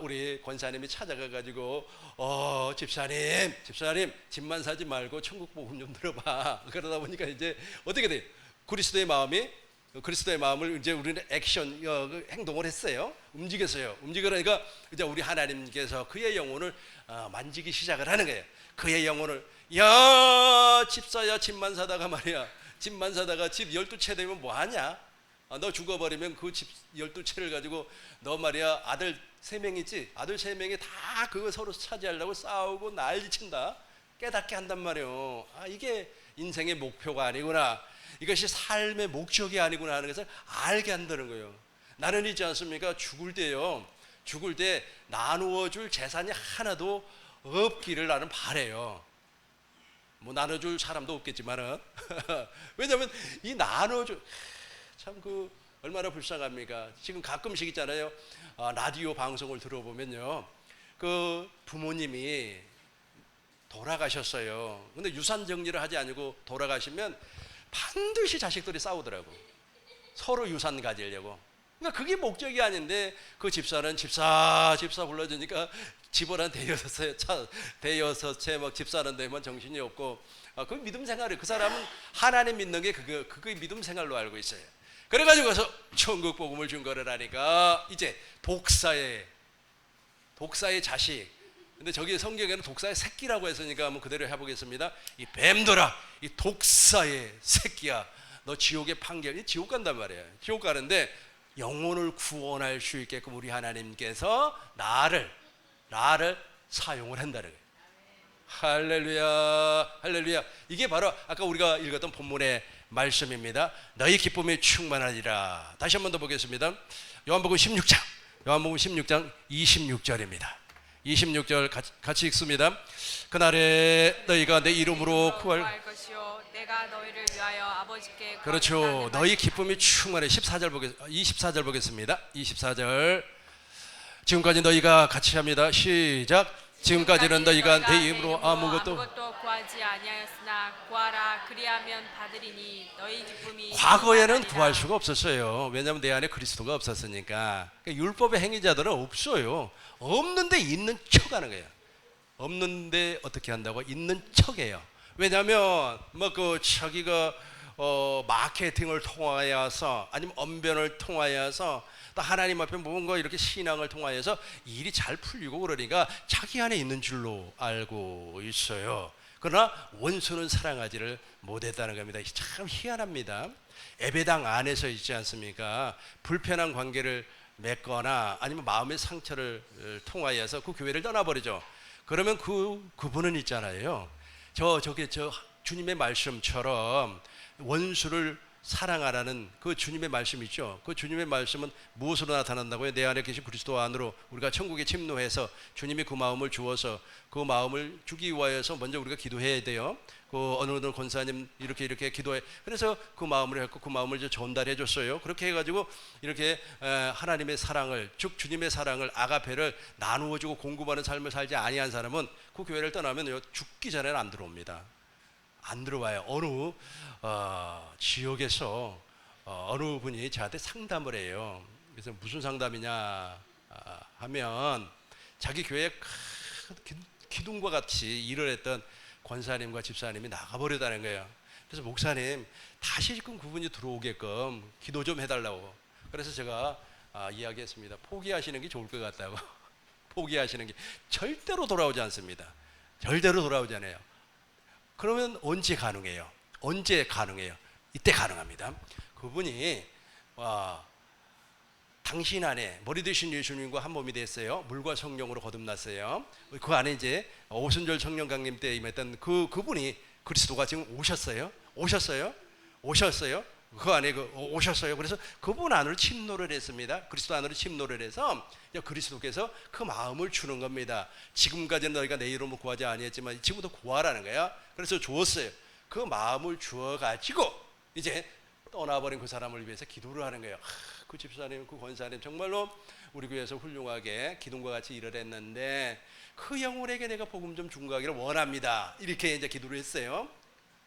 우리 권사님이 찾아가가지고 집사님 집만 사지 말고 천국 복음 좀 들어봐. 그러다 보니까 이제 어떻게 돼? 그리스도의 마음을 이제 우리는 액션 행동을 했어요. 움직이니까 이제 우리 하나님께서 그의 영혼을 만지기 시작을 하는 거예요. 그의 영혼을 야 집사야 집만 사다가 말이야 집만 사다가 집 12채 되면 뭐하냐? 너 죽어버리면 그 집 12채를 가지고 너 말이야 아들 3명 있지? 아들 3명이 다 그거 서로 차지하려고 싸우고 난리친다. 깨닫게 한단 말이에요. 이게 인생의 목표가 아니구나. 이것이 삶의 목적이 아니구나 하는 것을 알게 한다는 거예요. 나는 있지 않습니까? 죽을 때 나누어 줄 재산이 하나도 없기를 나는 바래요. 뭐 나눠줄 사람도 없겠지만은 왜냐하면 이 나눠줄 참 그 얼마나 불쌍합니까? 지금 가끔씩 있잖아요. 라디오 방송을 들어보면요, 그 부모님이 돌아가셨어요. 근데 유산 정리를 하지 않고 돌아가시면 반드시 자식들이 싸우더라고. 서로 유산 가지려고. 그러니까 그게 목적이 아닌데 그 집사는 집사 불러주니까 집을 한 대여섯 채 막 집 사는 데만 정신이 없고 그 믿음 생활을 그 사람은 하나님 믿는 게 그거 믿음 생활로 알고 있어요. 그래가지고 가서 천국 복음을 증거를 하니까 이제 독사의 자식. 근데 저기 성경에는 독사의 새끼라고 했으니까 한번 그대로 해보겠습니다. 이 뱀들아, 이 독사의 새끼야, 너 지옥의 판결, 지옥 간단 말이에요. 지옥 가는데 영혼을 구원할 수 있게끔 우리 하나님께서 나를 사용을 한다는 거예요. 할렐루야. 이게 바로 아까 우리가 읽었던 본문의 말씀입니다. 너희 기쁨이 충만하리라. 다시 한 번 더 보겠습니다. 요한복음 16장 26절입니다. 26절 같이 읽습니다. 그날에 너희가 내 이름으로 구할 것이요 내가 너희를 위하여 아버지께 그렇죠. 너희 기쁨이 충만해. 24절 보겠습니다. 24절. 지금까지 너희가 같이 합니다. 시작. 지금까지는 너희가 내 이름으로 아무것도 구하지 아니하였으나 구하라 그리하면 받으리니 너희 기쁨이 과거에는 구할 수가 없었어요. 왜냐하면 내 안에 그리스도가 없었으니까. 그러니까 율법의 행위자들은 없어요. 없는데 있는 척하는 거예요. 없는데 어떻게 한다고? 있는 척해요. 왜냐하면 뭐 그 자기가 마케팅을 통하여서 아니면 언변을 통하여서 또 하나님 앞에 뭔가 이렇게 신앙을 통하여서 일이 잘 풀리고 그러니까 자기 안에 있는 줄로 알고 있어요. 그러나 원수는 사랑하지를 못했다는 겁니다. 참 희한합니다. 예배당 안에서 있지 않습니까? 불편한 관계를 맺거나 아니면 마음의 상처를 통하여서 그 교회를 떠나버리죠. 그러면 그분은 있잖아요. 저 주님의 말씀처럼 원수를 사랑하라는 그 주님의 말씀 있죠. 그 주님의 말씀은 무엇으로 나타난다고요? 내 안에 계신 그리스도 안으로 우리가 천국에 침노해서 주님이 그 마음을 주어서 그 마음을 주기 위하여서 먼저 우리가 기도해야 돼요. 그 어느 권사님 이렇게 기도해. 그래서 그 마음을 했고 그 마음을 이제 전달해 줬어요. 그렇게 해가지고 이렇게 하나님의 사랑을 즉 주님의 사랑을 아가페를 나누어주고 공급하는 삶을 살지 아니한 사람은 그 교회를 떠나면 죽기 전에는 안 들어옵니다. 안 들어와요. 어느 지역에서 어느 분이 저한테 상담을 해요. 그래서 무슨 상담이냐 하면 자기 교회에 기둥과 같이 일을 했던 권사님과 집사님이 나가버리다는 거예요. 그래서 목사님 다시 지금 그분이 들어오게끔 기도 좀 해달라고. 그래서 제가 이야기했습니다. 포기하시는 게 좋을 것 같다고. 포기하시는 게 절대로 돌아오지 않습니다. 절대로 돌아오지 않아요. 그러면 언제 가능해요? 언제 가능해요? 이때 가능합니다. 그분이 당신 안에 머리 되신 예수님과 한 몸이 됐어요. 물과 성령으로 거듭났어요. 그 안에 이제 오순절 성령 강림 때 임했던 그분이 그리스도가 지금 오셨어요. 그 안에 오셨어요. 그래서 그분 안으로 침노를 했습니다. 그리스도 안으로 침노를 해서 그리스도께서 그 마음을 주는 겁니다. 지금까지는 너희가 내 이름으로 구하지 아니했지만 지금부터 구하라는 거야. 그래서 주었어요. 그 마음을 주어가지고 이제 떠나버린 그 사람을 위해서 기도를 하는 거예요. 그 집사님, 그 권사님 정말로 우리 교회에서 훌륭하게 기둥과 같이 일을 했는데 그 영혼에게 내가 복음 좀 중과하기를 원합니다. 이렇게 이제 기도를 했어요.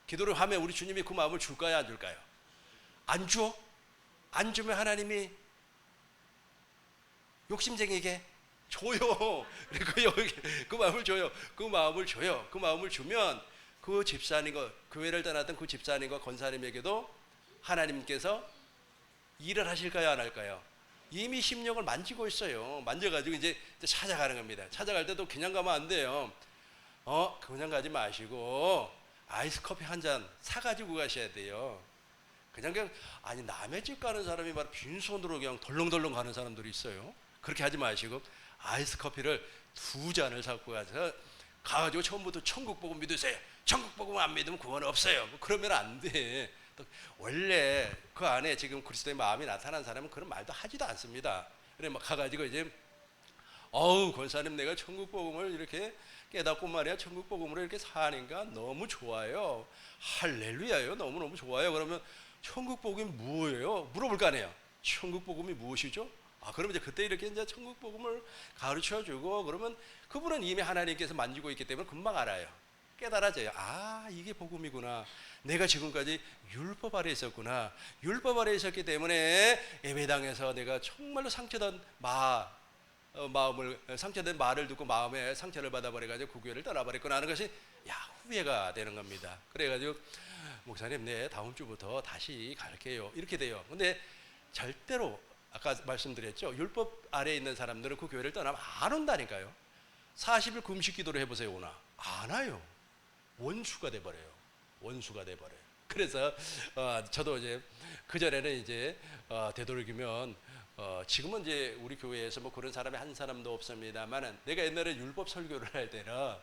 기도를 하면 우리 주님이 그 마음을 줄까요, 안 줄까요? 안 줘? 안 주면 하나님이 욕심쟁이에게 줘요. 그 마음을 줘요. 그 마음을 주면 그 집사님과 교회를 떠났던 그 집사님과 권사님에게도 하나님께서 일을 하실까요, 안 할까요? 이미 심령을 만지고 있어요. 만져가지고 이제 찾아가는 겁니다. 찾아갈 때도 그냥 가면 안 돼요. 그냥 가지 마시고 아이스 커피 한 잔 사가지고 가셔야 돼요. 그냥 아니 남의 집 가는 사람이 막 빈손으로 그냥 덜렁덜렁 가는 사람들이 있어요. 그렇게 하지 마시고 아이스 커피를 2잔을 사고 가가지고 처음부터 천국 복음 믿으세요. 천국 복음 안 믿으면 구원 없어요. 그러면 안 돼. 원래 그 안에 지금 그리스도의 마음이 나타난 사람은 그런 말도 하지도 않습니다. 그래 막 가가지고 이제 권사님 내가 천국 복음을 이렇게 깨닫고 말이야 천국 복음으로 이렇게 사니까 너무 좋아요. 할렐루야요. 너무너무 좋아요. 그러면 천국 복음이 뭐예요? 물어볼 거 아니에요. 천국 복음이 무엇이죠? 그러면 이제 그때 이렇게 이제 천국 복음을 가르쳐 주고 그러면 그분은 이미 하나님께서 만지고 있기 때문에 금방 알아요. 깨달아져요. 이게 복음이구나. 내가 지금까지 율법 아래 있었구나. 율법 아래 있었기 때문에 예배당에서 내가 정말로 상처된 상처된 말을 듣고 마음에 상처를 받아버려가지고 그 교회를 떠나버렸구나 하는 것이 후회가 되는 겁니다. 그래가지고 목사님 다음 주부터 다시 갈게요. 이렇게 돼요. 근데 절대로 아까 말씀드렸죠. 율법 아래에 있는 사람들은 그 교회를 떠나면 안 온다니까요. 40일 금식 기도를 해보세요. 오나? 안 와요. 원수가 돼버려요. 그래서 저도 이제 그전에는 이제 되도록이면 지금은 이제 우리 교회에서 뭐 그런 사람이 한 사람도 없습니다만은 내가 옛날에 율법 설교를 할 때는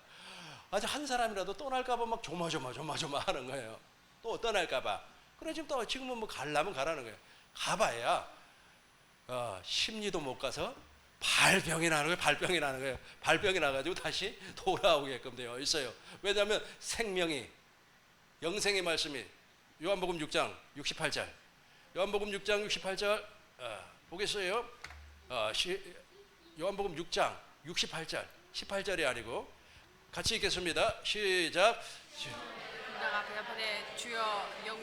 아주 한 사람이라도 떠날까봐 막 조마조마 하는 거예요. 또 떠날까봐. 그래 지금은 뭐 가려면 가라는 거예요. 가봐야 심리도 못 가서 발병이 나는 거예요. 발병이 나가지고 다시 돌아오게끔 되어 있어요. 왜냐하면 생명이 영생의 말씀이 요한복음 6장 68절 요한복음 6장 68절 보겠어요. 요한복음 6장 68절 18절이 아니고 같이 읽겠습니다. 시작.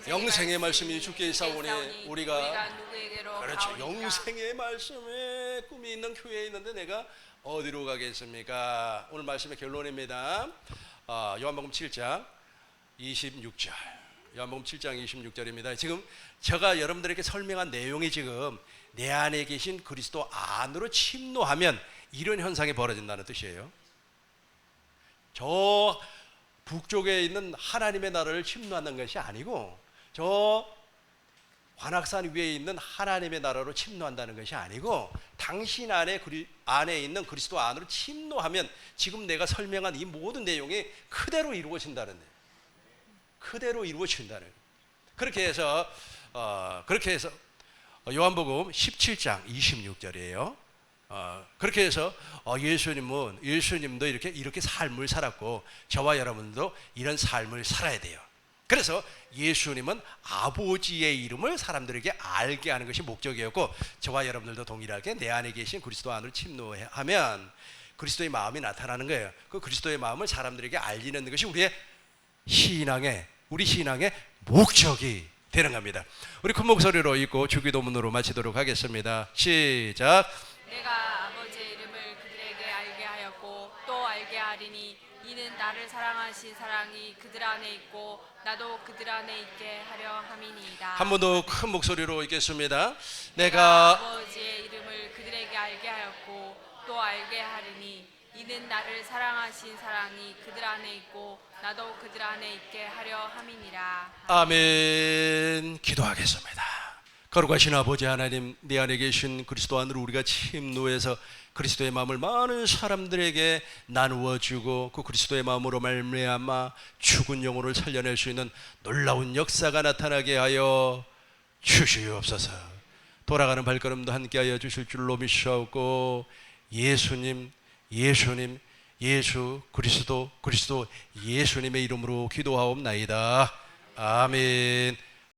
영생의 말씀이 주께 있사오니 우리가 누구에게로 그렇죠. 영생의 말씀에 꿈이 있는 교회에 있는데 내가 어디로 가겠습니까? 오늘 말씀의 결론입니다. 요한복음 7장 26절. 요한복음 7장 26절입니다. 지금 제가 여러분들에게 설명한 내용이 지금 내 안에 계신 그리스도 안으로 침노하면 이런 현상이 벌어진다는 뜻이에요. 저 북쪽에 있는 하나님의 나라를 침노하는 것이 아니고 저 관악산 위에 있는 하나님의 나라로 침노한다는 것이 아니고 당신 안에 있는 그리스도 안으로 침노하면 지금 내가 설명한 이 모든 내용이 그대로 이루어진다는 거예요. 그대로 이루어진다는 거예요. 그렇게 해서 요한복음 17장 26절이에요. 그렇게 해서 예수님도 이렇게 삶을 살았고 저와 여러분도 이런 삶을 살아야 돼요. 그래서 예수님은 아버지의 이름을 사람들에게 알게 하는 것이 목적이었고 저와 여러분들도 동일하게 내 안에 계신 그리스도 안으로 침노하면 그리스도의 마음이 나타나는 거예요. 그 그리스도의 마음을 사람들에게 알리는 것이 우리 신앙의 목적이 되는 겁니다. 우리 큰 목소리로 읽고 주기도문으로 마치도록 하겠습니다. 시작. 내가 아버지의 이름을 그들에게 알게 하였고 또 알게 하리니 이는 나를 사랑하신 사랑이 그들 안에 있고 나도 그들 안에 있게 하려 함이니이다. 한 번 더 큰 목소리로 읽겠습니다. 내가 아버지의 이름을 그들에게 알게 하였고 또 알게 하리니 이는 나를 사랑하신 사랑이 그들 안에 있고 나도 그들 안에 있게 하려 함이니라. 아멘. 기도하겠습니다. 거룩하신 아버지 하나님, 내 안에 계신 그리스도 안으로 우리가 침노해서 그리스도의 마음을 많은 사람들에게 나누어 주고 그 그리스도의 마음으로 말미암아 죽은 영혼을 살려낼 수 있는 놀라운 역사가 나타나게 하여 주시옵소서. 돌아가는 발걸음도 함께하여 주실 줄로 믿사옵고 예수님, 예수 그리스도 예수님의 이름으로 기도하옵나이다. 아멘.